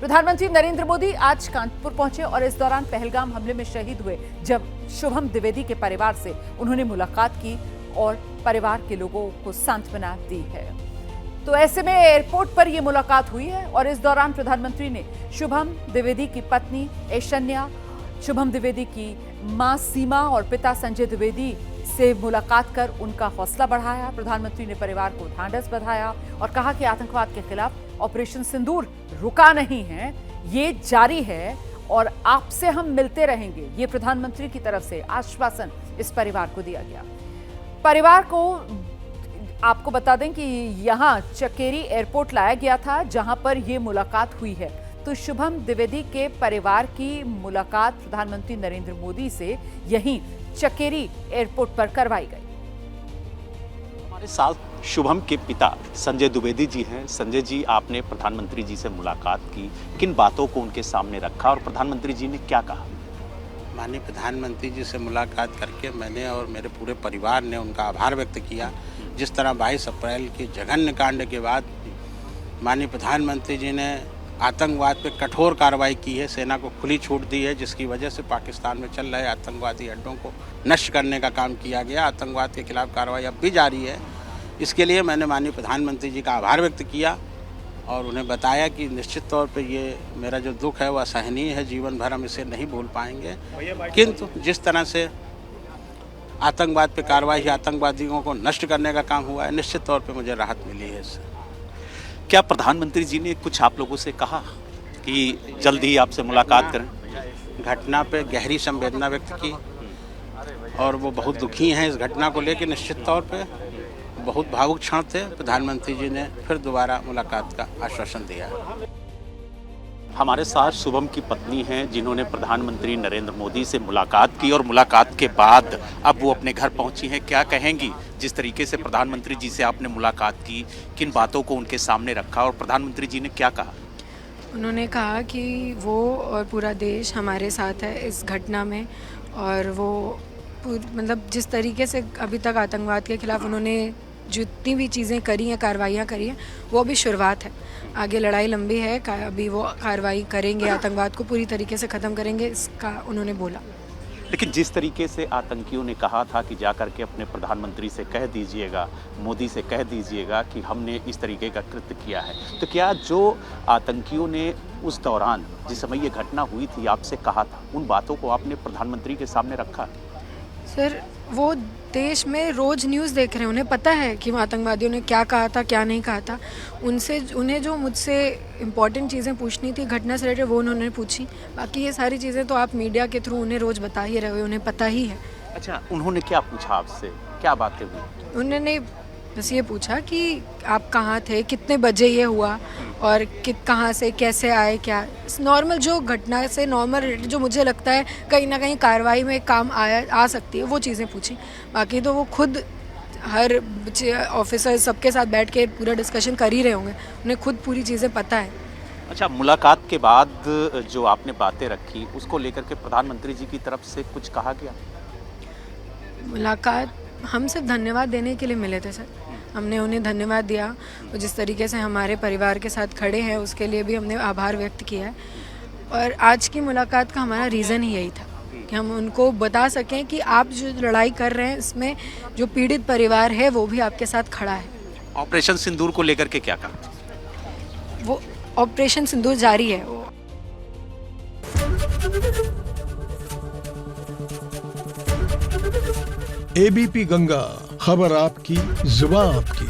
प्रधानमंत्री नरेंद्र मोदी आज कानपुर पहुंचे और इस दौरान पहलगाम हमले में शहीद हुए जब शुभम द्विवेदी के परिवार से उन्होंने मुलाकात की और परिवार के लोगों को सांत्वना दी है। तो ऐसे में एयरपोर्ट पर यह मुलाकात हुई है और इस दौरान प्रधानमंत्री ने शुभम द्विवेदी की पत्नी ऐशन्या, शुभम द्विवेदी की मां सीमा और पिता संजय द्विवेदी से मुलाकात कर उनका हौसला बढ़ाया। प्रधानमंत्री ने परिवार को ढांढस बंधाया और कहा कि आतंकवाद के खिलाफ ऑपरेशन सिंदूर रुका नहीं है, ये जारी है और आपसे हम मिलते रहेंगे। ये प्रधानमंत्री की तरफ से आश्वासन इस परिवार को दिया गया। परिवार को आपको बता दें कि यहां चकेरी एयरपोर्ट लाया गया था जहां पर यह मुलाकात हुई है। तो शुभम द्विवेदी के परिवार की मुलाकात प्रधानमंत्री नरेंद्र मोदी से यहीं चकेरी एयरपोर्ट पर करवाई गई। हमारे साथ शुभम के पिता संजय द्विवेदी जी हैं। संजय जी, आपने प्रधानमंत्री जी से मुलाकात की, किन बातों को उनके सामने रखा और प्रधानमंत्री जी ने क्या कहा? माननीय प्रधानमंत्री जी से मुलाकात करके मैंने और मेरे पूरे परिवार ने उनका आभार व्यक्त किया। जिस तरह 22 अप्रैल के जघन्य कांड के बाद माननीय प्रधानमंत्री जी ने आतंकवाद पे कठोर कार्रवाई की है, सेना को खुली छूट दी है, जिसकी वजह से पाकिस्तान में चल रहे आतंकवादी अड्डों को नष्ट करने का काम किया गया। आतंकवाद के खिलाफ कार्रवाई अब भी जारी है। इसके लिए मैंने माननीय प्रधानमंत्री जी का आभार व्यक्त किया और उन्हें बताया कि निश्चित तौर पे ये मेरा जो दुख है वह असहनीय है, जीवन भर हम इसे नहीं भूल पाएंगे। किंतु जिस तरह से आतंकवाद पे कार्रवाई, आतंकवादियों को नष्ट करने का काम हुआ है, निश्चित तौर पे मुझे राहत मिली है इससे। क्या प्रधानमंत्री जी ने कुछ आप लोगों से कहा कि जल्द ही आपसे मुलाकात करें? घटना पे गहरी संवेदना व्यक्त की और वो बहुत दुखी हैं इस घटना को लेकर। निश्चित तौर पे बहुत भावुक क्षण थे। प्रधानमंत्री जी ने फिर दोबारा मुलाकात का आश्वासन दिया। हमारे साथ शुभम की पत्नी हैं जिन्होंने प्रधानमंत्री नरेंद्र मोदी से मुलाकात की और मुलाकात के बाद अब वो अपने घर पहुंची हैं। क्या कहेंगी जिस तरीके से प्रधानमंत्री जी से आपने मुलाकात की, किन बातों को उनके सामने रखा और प्रधानमंत्री जी ने क्या कहा? उन्होंने कहा कि वो और पूरा देश हमारे साथ है इस घटना में और वो मतलब जिस तरीके से अभी तक आतंकवाद के खिलाफ उन्होंने जितनी भी चीज़ें करी हैं, कार्रवाइयाँ करी हैं, वो अभी शुरुआत है। आगे लड़ाई लंबी है, अभी वो कार्रवाई करेंगे, आतंकवाद को पूरी तरीके से ख़त्म करेंगे, इसका उन्होंने बोला। लेकिन जिस तरीके से आतंकियों ने कहा था कि जाकर के अपने प्रधानमंत्री से कह दीजिएगा, मोदी से कह दीजिएगा कि हमने इस तरीके का कृत्य किया है, तो क्या जो आतंकियों ने उस दौरान जिस समय ये घटना हुई थी आपसे कहा था, उन बातों को आपने प्रधानमंत्री के सामने रखा? सर, वो देश में रोज़ न्यूज़ देख रहे हैं, उन्हें पता है कि आतंकवादियों ने क्या कहा था, क्या नहीं कहा था। उन्हें जो मुझसे इम्पॉर्टेंट चीज़ें पूछनी थी घटना से रिलेटेड, वो उन्होंने पूछी। बाकी ये सारी चीज़ें तो आप मीडिया के थ्रू उन्हें रोज़ बता ही रहे हो, उन्हें पता ही है। अच्छा, उन्होंने क्या पूछा आपसे, क्या बातें हुई? उन्होंने बस ये पूछा कि आप कहाँ थे, कितने बजे ये हुआ और कहाँ से कैसे आए, क्या नॉर्मल जो घटना से नॉर्मल जो मुझे लगता है कहीं ना कहीं कार्रवाई में काम आ सकती है, वो चीज़ें पूछी। बाकी तो वो खुद हर ऑफिसर सबके साथ बैठ के पूरा डिस्कशन कर ही रहे होंगे, उन्हें खुद पूरी चीज़ें पता है। अच्छा, मुलाकात के बाद जो आपने बातें रखी उसको लेकर के प्रधानमंत्री जी की तरफ से कुछ कहा गया? मुलाकात हम सिर्फ धन्यवाद देने के लिए मिले थे सर। हमने उन्हें धन्यवाद दिया और जिस तरीके से हमारे परिवार के साथ खड़े हैं उसके लिए भी हमने आभार व्यक्त किया है। और आज की मुलाकात का हमारा रीज़न ही यही था कि हम उनको बता सकें कि आप जो लड़ाई कर रहे हैं इसमें जो पीड़ित परिवार है वो भी आपके साथ खड़ा है। ऑपरेशन सिंदूर को लेकर के क्या कहा? वो ऑपरेशन सिंदूर जारी है। वो एबीपी गंगा, खबर आपकी, जुबान आपकी।